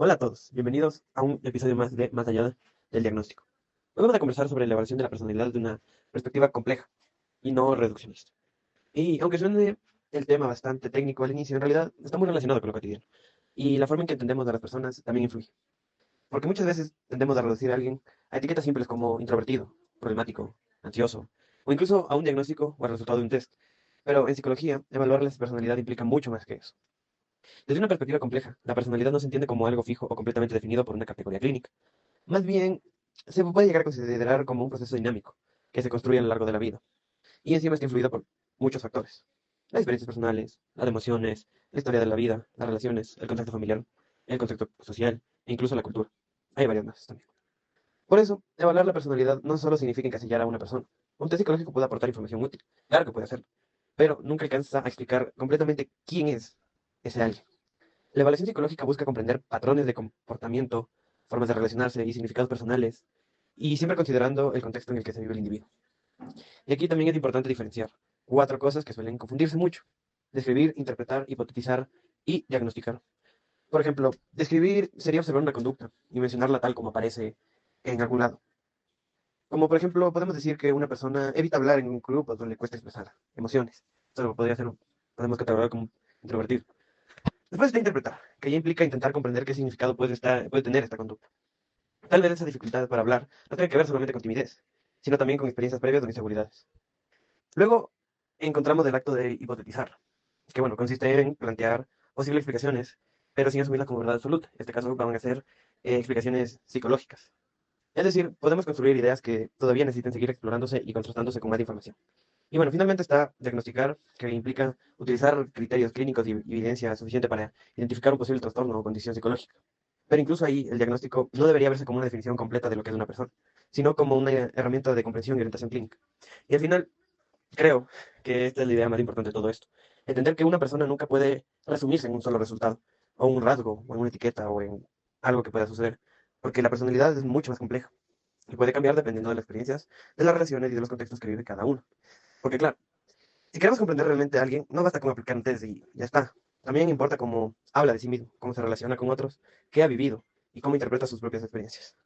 Hola a todos, bienvenidos a un episodio más de Más allá del diagnóstico. Hoy vamos a conversar sobre la evaluación de la personalidad desde una perspectiva compleja y no reduccionista. Y aunque suene el tema bastante técnico al inicio, en realidad está muy relacionado con lo cotidiano. Y la forma en que entendemos a las personas también influye. Porque muchas veces tendemos a reducir a alguien a etiquetas simples como introvertido, problemático, ansioso, o incluso a un diagnóstico o al resultado de un test. Pero en psicología, evaluar la personalidad implica mucho más que eso. Desde una perspectiva compleja, la personalidad no se entiende como algo fijo o completamente definido por una categoría clínica. Más bien, se puede llegar a considerar como un proceso dinámico que se construye a lo largo de la vida y encima está influido por muchos factores. Las experiencias personales, las emociones, la historia de la vida, las relaciones, el contexto familiar, el contexto social e incluso la cultura. Hay varias más también. Por eso, evaluar la personalidad no solo significa encasillar a una persona. Un test psicológico puede aportar información útil, claro que puede hacerlo, pero nunca alcanza a explicar completamente quién es ese alguien. La evaluación psicológica busca comprender patrones de comportamiento, formas de relacionarse y significados personales, y siempre considerando el contexto en el que se vive el individuo. Y aquí también es importante diferenciar cuatro cosas que suelen confundirse mucho: describir, interpretar, hipotetizar y diagnosticar. Por ejemplo, describir sería observar una conducta y mencionarla tal como aparece en algún lado. Como por ejemplo, podemos decir que una persona evita hablar en un grupo donde le cuesta expresar emociones. Eso podría ser, podemos catalogar como introvertido. Después está interpretar, que ya implica intentar comprender qué significado puede tener esta conducta. Tal vez esa dificultad para hablar no tiene que ver solamente con timidez, sino también con experiencias previas o inseguridades. Luego encontramos el acto de hipotetizar, que bueno, consiste en plantear posibles explicaciones, pero sin asumirlas como verdad absoluta. En este caso van a ser explicaciones psicológicas. Es decir, podemos construir ideas que todavía necesiten seguir explorándose y contrastándose con más información. Y bueno, finalmente está diagnosticar, que implica utilizar criterios clínicos y evidencia suficiente para identificar un posible trastorno o condición psicológica. Pero incluso ahí el diagnóstico no debería verse como una definición completa de lo que es una persona, sino como una herramienta de comprensión y orientación clínica. Y al final, creo que esta es la idea más importante de todo esto. Entender que una persona nunca puede resumirse en un solo resultado, o un rasgo, o en una etiqueta, o en algo que pueda suceder, porque la personalidad es mucho más compleja y puede cambiar dependiendo de las experiencias, de las relaciones y de los contextos que vive cada uno. Porque claro, si queremos comprender realmente a alguien, no basta con aplicar un test y ya está. También importa cómo habla de sí mismo, cómo se relaciona con otros, qué ha vivido y cómo interpreta sus propias experiencias.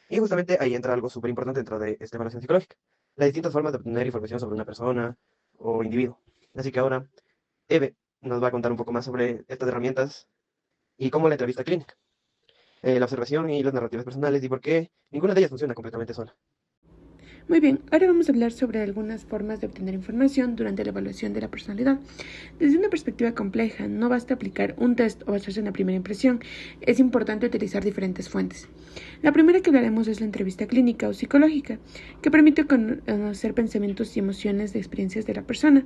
Y justamente ahí entra algo súper importante dentro de esta evaluación psicológica: las distintas formas de obtener información sobre una persona o individuo. Así que ahora Eve nos va a contar un poco más sobre estas herramientas y cómo la entrevista clínica, la observación y las narrativas personales y por qué ninguna de ellas funciona completamente sola. Muy bien, ahora vamos a hablar sobre algunas formas de obtener información durante la evaluación de la personalidad. Desde una perspectiva compleja, no basta aplicar un test o basarse en la primera impresión, es importante utilizar diferentes fuentes. La primera que hablaremos es la entrevista clínica o psicológica, que permite conocer pensamientos y emociones de experiencias de la persona.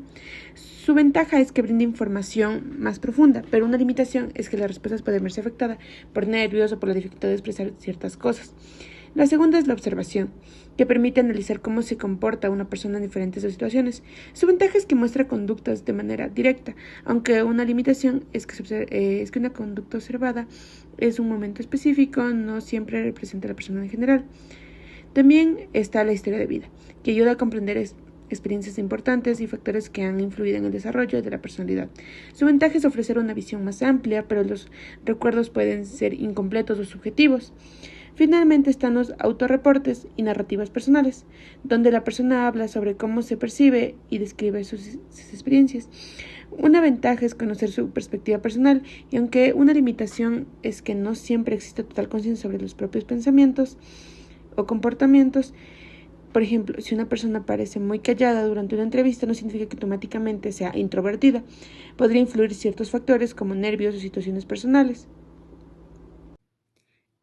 Su ventaja es que brinda información más profunda, pero una limitación es que las respuestas pueden verse afectadas por nervios o por la dificultad de expresar ciertas cosas. La segunda es la observación, que permite analizar cómo se comporta una persona en diferentes situaciones. Su ventaja es que muestra conductas de manera directa, aunque una limitación es que una conducta observada es un momento específico, no siempre representa a la persona en general. También está la historia de vida, que ayuda a comprender experiencias importantes y factores que han influido en el desarrollo de la personalidad. Su ventaja es ofrecer una visión más amplia, pero los recuerdos pueden ser incompletos o subjetivos. Finalmente están los autorreportes y narrativas personales, donde la persona habla sobre cómo se percibe y describe sus experiencias. Una ventaja es conocer su perspectiva personal, y aunque una limitación es que no siempre existe total conciencia sobre los propios pensamientos o comportamientos. Por ejemplo, si una persona parece muy callada durante una entrevista, no significa que automáticamente sea introvertida. Podría influir ciertos factores como nervios o situaciones personales.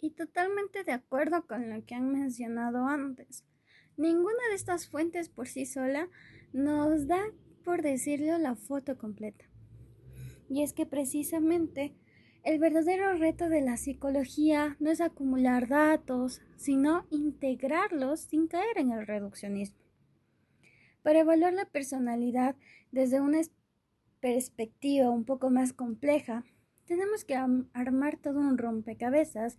Y totalmente de acuerdo con lo que han mencionado antes. Ninguna de estas fuentes por sí sola nos da, por decirlo, la foto completa. Y es que precisamente el verdadero reto de la psicología no es acumular datos, sino integrarlos sin caer en el reduccionismo. Para evaluar la personalidad desde una perspectiva un poco más compleja, tenemos que armar todo un rompecabezas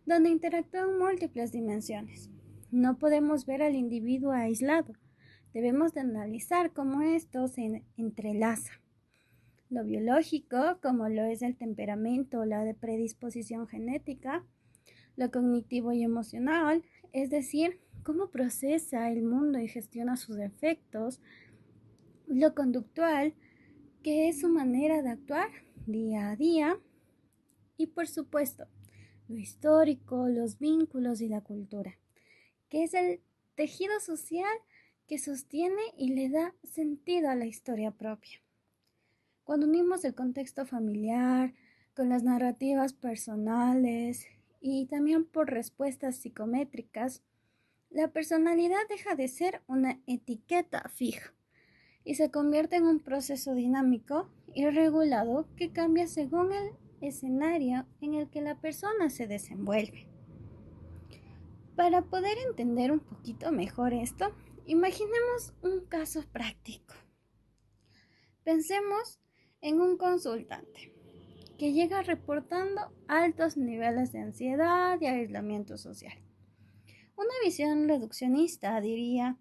donde interactúan múltiples dimensiones. No podemos ver al individuo aislado, debemos de analizar cómo esto se entrelaza. lo biológico, como lo es el temperamento o la de predisposición genética, lo cognitivo y emocional, es decir, cómo procesa el mundo y gestiona sus efectos, lo conductual, que es su manera de actuar día a día, y por supuesto, lo histórico, los vínculos y la cultura, que es el tejido social que sostiene y le da sentido a la historia propia. Cuando unimos el contexto familiar con las narrativas personales y también por respuestas psicométricas, la personalidad deja de ser una etiqueta fija y se convierte en un proceso dinámico y regulado que cambia según el escenario en el que la persona se desenvuelve. Para poder entender un poquito mejor esto, imaginemos un caso práctico. Pensemos en un consultante que llega reportando altos niveles de ansiedad y aislamiento social. Una visión reduccionista diría,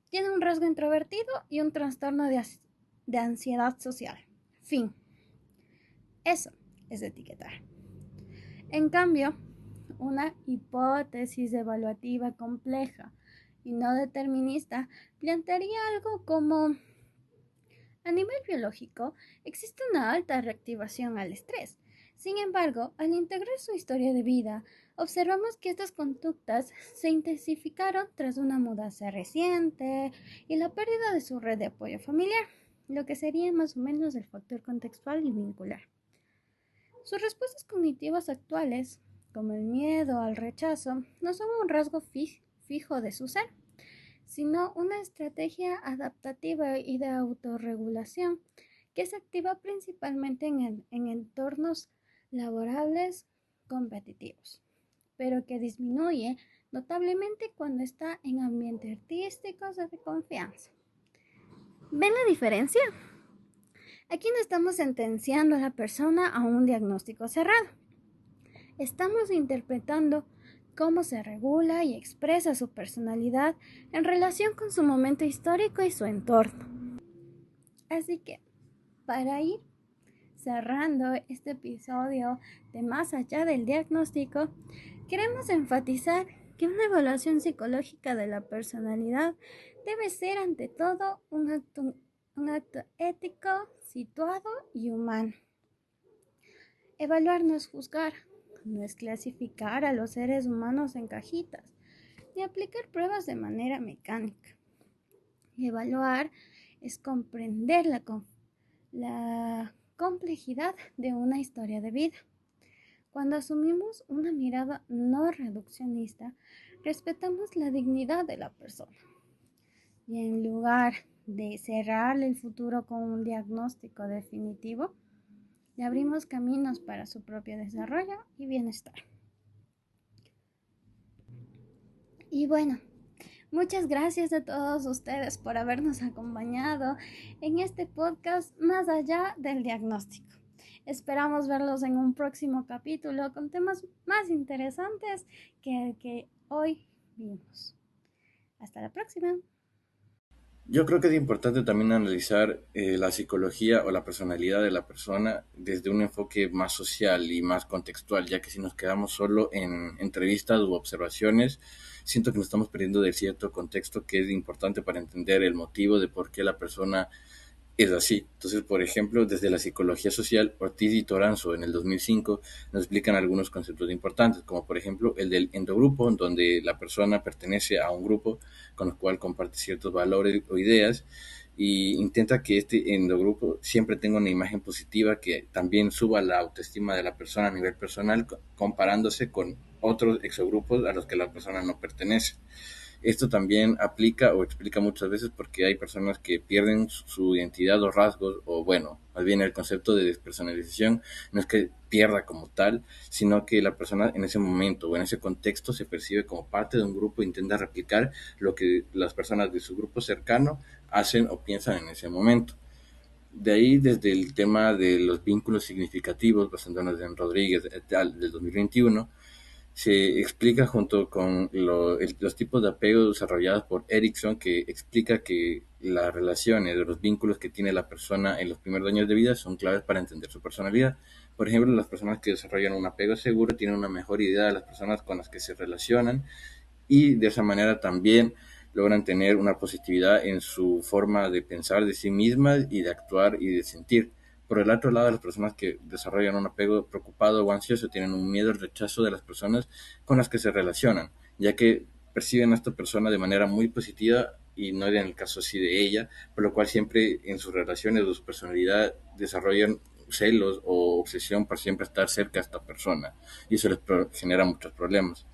tiene un rasgo introvertido y un trastorno de ansiedad social. Fin. Eso es etiquetar. En cambio, una hipótesis evaluativa compleja y no determinista plantearía algo como: a nivel biológico, existe una alta reactivación al estrés. Sin embargo, al integrar su historia de vida, observamos que estas conductas se intensificaron tras una mudanza reciente y la pérdida de su red de apoyo familiar, lo que sería más o menos el factor contextual y vincular. Sus respuestas cognitivas actuales, como el miedo al rechazo, no son un rasgo fijo de su ser, sino una estrategia adaptativa y de autorregulación que se activa principalmente en entornos laborables competitivos, pero que disminuye notablemente cuando está en ambientes artísticos o de confianza. ¿Ven la diferencia? Aquí no estamos sentenciando a la persona a un diagnóstico cerrado. Estamos interpretando cómo se regula y expresa su personalidad en relación con su momento histórico y su entorno. Así que, para ir cerrando este episodio de Más allá del diagnóstico, queremos enfatizar que una evaluación psicológica de la personalidad debe ser ante todo un acto ético, situado y humano. Evaluar no es juzgar, no es clasificar a los seres humanos en cajitas, ni aplicar pruebas de manera mecánica. Evaluar es comprender la complejidad de una historia de vida. Cuando asumimos una mirada no reduccionista, respetamos la dignidad de la persona. Y en lugar de cerrarle el futuro con un diagnóstico definitivo, le abrimos caminos para su propio desarrollo y bienestar. Y bueno, muchas gracias a todos ustedes por habernos acompañado en este podcast Más allá del diagnóstico. Esperamos verlos en un próximo capítulo con temas más interesantes que el que hoy vimos. Hasta la próxima. Yo creo que es importante también analizar la psicología o la personalidad de la persona desde un enfoque más social y más contextual, ya que si nos quedamos solo en entrevistas u observaciones, siento que nos estamos perdiendo de cierto contexto que es importante para entender el motivo de por qué la persona es así. Entonces, por ejemplo, desde la psicología social, Ortiz y Toranzo en el 2005 nos explican algunos conceptos importantes, como por ejemplo el del endogrupo, donde la persona pertenece a un grupo con el cual comparte ciertos valores o ideas y intenta que este endogrupo siempre tenga una imagen positiva que también suba la autoestima de la persona a nivel personal, comparándose con otros exogrupos a los que la persona no pertenece. Esto también aplica o explica muchas veces porque hay personas que pierden su identidad o rasgos, o bueno, más bien el concepto de despersonalización no es que pierda como tal, sino que la persona en ese momento o en ese contexto se percibe como parte de un grupo e intenta replicar lo que las personas de su grupo cercano hacen o piensan en ese momento. De ahí, desde el tema de los vínculos significativos, basándonos en Rodríguez et al. Del 2021, Se explica junto con los tipos de apego desarrollados por Erickson, que explica que las relaciones, los vínculos que tiene la persona en los primeros años de vida son claves para entender su personalidad. Por ejemplo, las personas que desarrollan un apego seguro tienen una mejor idea de las personas con las que se relacionan y de esa manera también logran tener una positividad en su forma de pensar de sí mismas y de actuar y de sentir. Por el otro lado, las personas que desarrollan un apego preocupado o ansioso tienen un miedo al rechazo de las personas con las que se relacionan, ya que perciben a esta persona de manera muy positiva y no en el caso así de ella, por lo cual siempre en sus relaciones o su personalidad desarrollan celos o obsesión por siempre estar cerca de esta persona y eso les genera muchos problemas.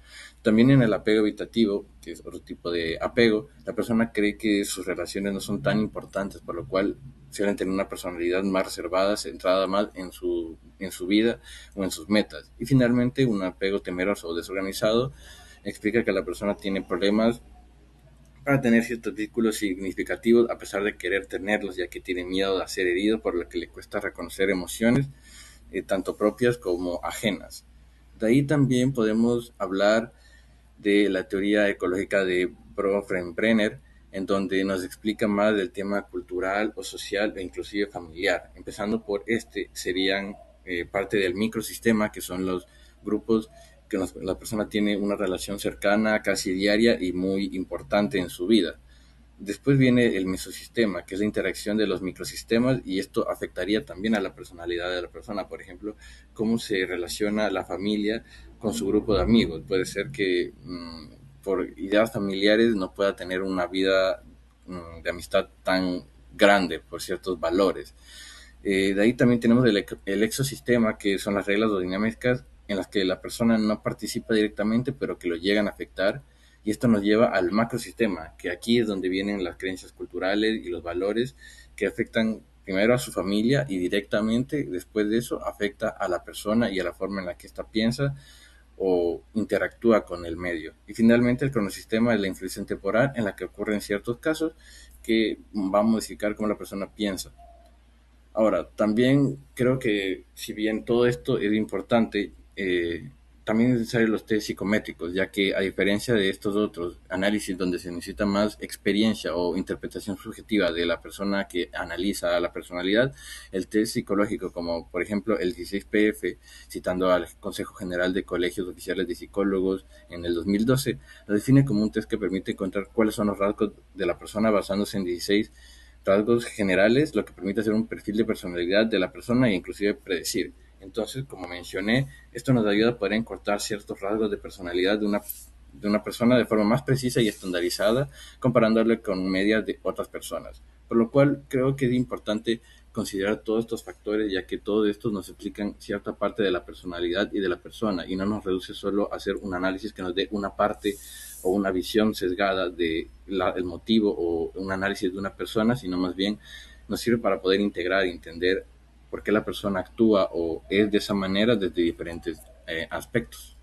También en el apego evitativo, que es otro tipo de apego, la persona cree que sus relaciones no son tan importantes, por lo cual suelen tener una personalidad más reservada, centrada más en su vida o en sus metas. Y finalmente, un apego temeroso o desorganizado explica que la persona tiene problemas para tener ciertos vínculos significativos a pesar de querer tenerlos, ya que tiene miedo de ser herido, por lo que le cuesta reconocer emociones, tanto propias como ajenas. De ahí también podemos hablar de la teoría ecológica de Brenner, en donde nos explica más del tema cultural o social e inclusive familiar. Empezando por serían parte del microsistema, que son los grupos que la persona tiene una relación cercana, casi diaria y muy importante en su vida. Después viene el mesosistema, que es la interacción de los microsistemas, y esto afectaría también a la personalidad de la persona. Por ejemplo, cómo se relaciona la familia con su grupo de amigos. Puede ser que por ideas familiares no pueda tener una vida de amistad tan grande por ciertos valores. De ahí también tenemos el exosistema, que son las reglas o dinámicas en las que la persona no participa directamente, pero que lo llegan a afectar. Y esto nos lleva al macrosistema, que aquí es donde vienen las creencias culturales y los valores que afectan primero a su familia y directamente después de eso afecta a la persona y a la forma en la que ésta piensa o interactúa con el medio. Y finalmente el cronosistema es la influencia temporal en la que ocurren ciertos casos que va a modificar cómo la persona piensa. Ahora, también creo que si bien todo esto es importante, también es necesario los test psicométricos, ya que a diferencia de estos otros análisis donde se necesita más experiencia o interpretación subjetiva de la persona que analiza a la personalidad, el test psicológico, como por ejemplo el 16PF, citando al Consejo General de Colegios Oficiales de Psicólogos en el 2012, lo define como un test que permite encontrar cuáles son los rasgos de la persona basándose en 16 rasgos generales, lo que permite hacer un perfil de personalidad de la persona e inclusive predecir. Entonces, como mencioné, esto nos ayuda a poder encontrar ciertos rasgos de personalidad de una persona de forma más precisa y estandarizada, comparándole con medias de otras personas. Por lo cual, creo que es importante considerar todos estos factores, ya que todos estos nos explican cierta parte de la personalidad y de la persona, y no nos reduce solo a hacer un análisis que nos dé una parte o una visión sesgada de el motivo o un análisis de una persona, sino más bien nos sirve para poder integrar y entender por qué la persona actúa o es de esa manera desde diferentes aspectos.